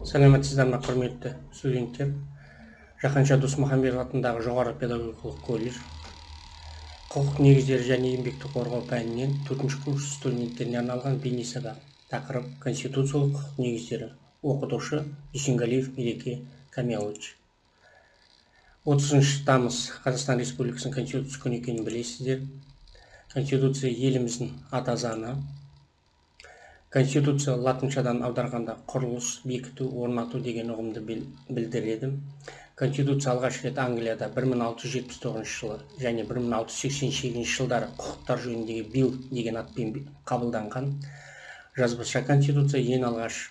Сәлеметсіздер ме, құрметті студенттер? Жақанша Досмұхамедов атындағы жоғары педагогикалық колледж құқық негіздері және еңбекті қорғау пәнінен 4-ші курс студенттеріне арналған бейнесабақ. Тақырып конституциялық құқық негіздері. Оқытушы Дүйсенгалиев Мереке Камилович. 30 тамыз Қазақстан Республикасының Конституция күні екенін білесіздер. Конституция еліміздің ата заңы. Конституция латыншадан аударғанда құрылыс, бекіту, орнату деген ұғымды білдіреді. Конституция алғаш рет Англияда 1679 жылы және 1687 жылдары құқықтар жөніндегі билл деген атпен қабылданған. Жазбаша конституция ең алғаш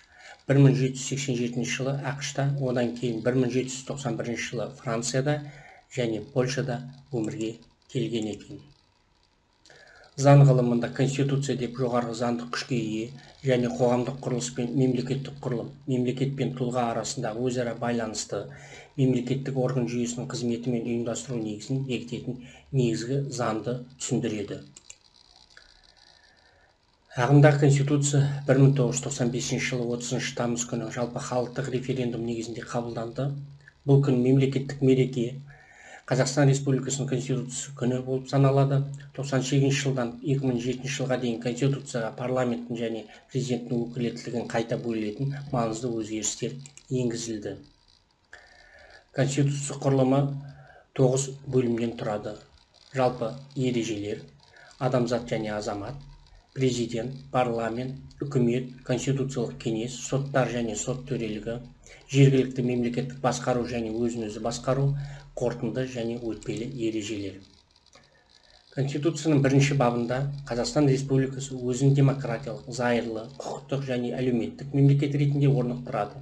1787 жылы ақш-та, одан кейін 1791 жылы Францияда және Польшада өмірге келген екен. Заң ғылымында конституция деп жоғарғы заңдық күшке ие және қоғамдық құрылыс пен мемлекеттік құрылым, мемлекет пен тұлға арасындағы өзара байланысты, мемлекеттік орган жүйесінің қызметі мен ұйымдастыру негізін бекітетін негізгі заңды түсіндіреді. Ағымдағы конституция 1995 жылы 30 тамыз күні жалпы халықтық референдум негізінде қабылданды. Бұл күн мемлекеттік мереке. Қазақстан Республикасының Конституциясы күні болып саналады. 98 жылдан 2007 жылға дейін Конституцияға парламенттің және президенттің өкілеттілігін қайта бөлетін маңызды өзгерістер енгізілді. Конституция құрылымы 9 бөлімнен тұрады. Жалпы ережелер: адамзат және азамат, президент, парламент, үкімет, конституциялық кеңес, соттар және сот төрелігі, жергілікті мемлекеттік басқару және өзін-өзі басқару, қорытынды және өтпелі ережелер. Конституцияның бірінші бабында Қазақстан Республикасы өзін демократиялық, зайырлы, құқықтық және әлеуметтік мемлекет ретінде орнықтырады.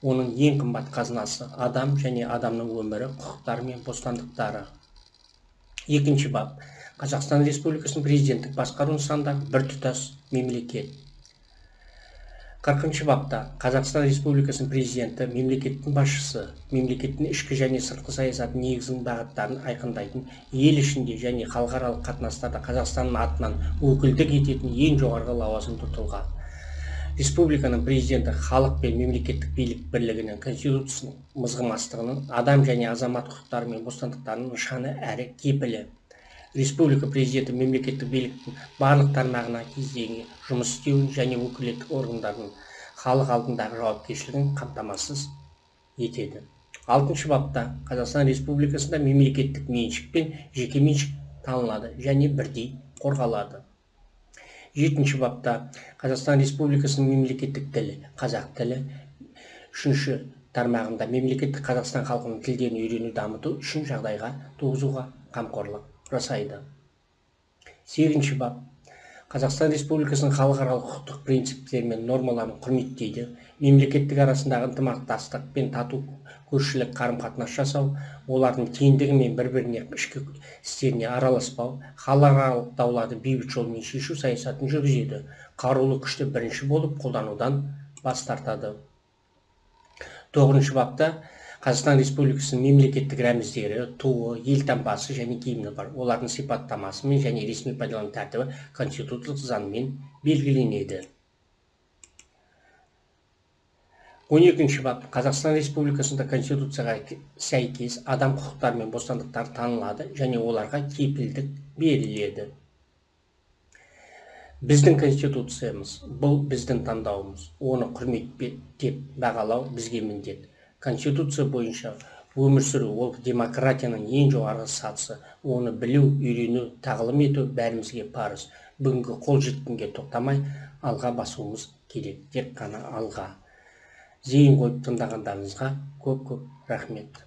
Оның ең қымбат қазынасы адам және адамның өмірі, құқықтары мен бостандықтары. Екінші бап: Қазақстан Республикасының президенттік басқару нысандағы біртұтас мемлекет. 40-шы бапта Қазақстан Республикасының президенті мемлекеттің басшысы, мемлекеттің ішкі және сыртқы саясаты негізін бағыттарын айқындайтын, ел ішінде және халықаралық қатынастарда Қазақстанның атынан өкілдік ететін ең жоғарғы лауазымды тұлға. Республиканың президенті халық пен мемлекеттік билік бірлігінің, конституцияның мызғымастығының, адам және азамат құқықтары мен бостандықтарының нышаны әрі кепілі. Республика президенті мемлекеттік биліктің барлық тармағына кезеңі жұмыс істеуін және өкілеттік органдардың халық алдындағы жауапкершілігін қамтамасыз етеді. 6-шы бапта Қазақстан Республикасында мемлекеттік меншік пен жеке меншік танылады және бірдей қорғалады. 7-ші бапта Қазақстан Республикасының мемлекеттік тілі қазақ тілі. 3-ші тармағында мемлекеттік Қазақстан халқының тілдерін үйрену дамыту үшін жағдайға туғызуға қамқорлық жасайды. 8-ші бап Қазақстан Республикасының халықаралық құқықтық принциптері мен нормаларын құрметтейді, мемлекеттік арасындағы ынтымақтастық пен тату көршілік қарым-қатынас жасау, олардың теңдігі мен бір-біріне ішкі істеріне араласпау, халықаралық дауларды бейбіт жолмен шешу саясатын жүргізеді, қарулы күшті бірінші болып қолданудан бас тартады. 9-ші бапта Қазақстан Республикасының мемлекеттік рәміздері, туы, елтаңбасы және гимні бар. Олардың сипаттамасымен және ресми пайдалану тәртібі конституциялық заңмен белгіленеді. 12-ші бап Қазақстан Республикасында конституцияға сәйкес адам құқықтары мен бостандықтары танылады және оларға кепілдік беріледі. Біздің конституциямыз бұл біздің таңдауымыз. Оны құрметтеп бағалау бізге міндет. Конституция бойынша өмір сүру ол демократияның ең жоғарғы сатысы. Оны білу, үйрену, тағылым ету бәрімізге парыз. Бүгінгі қол жеткенге тоқтамай алға басуымыз керек. Тек қана алға. Зейін қойып тыңдағандарыңызға көп-көп рахмет.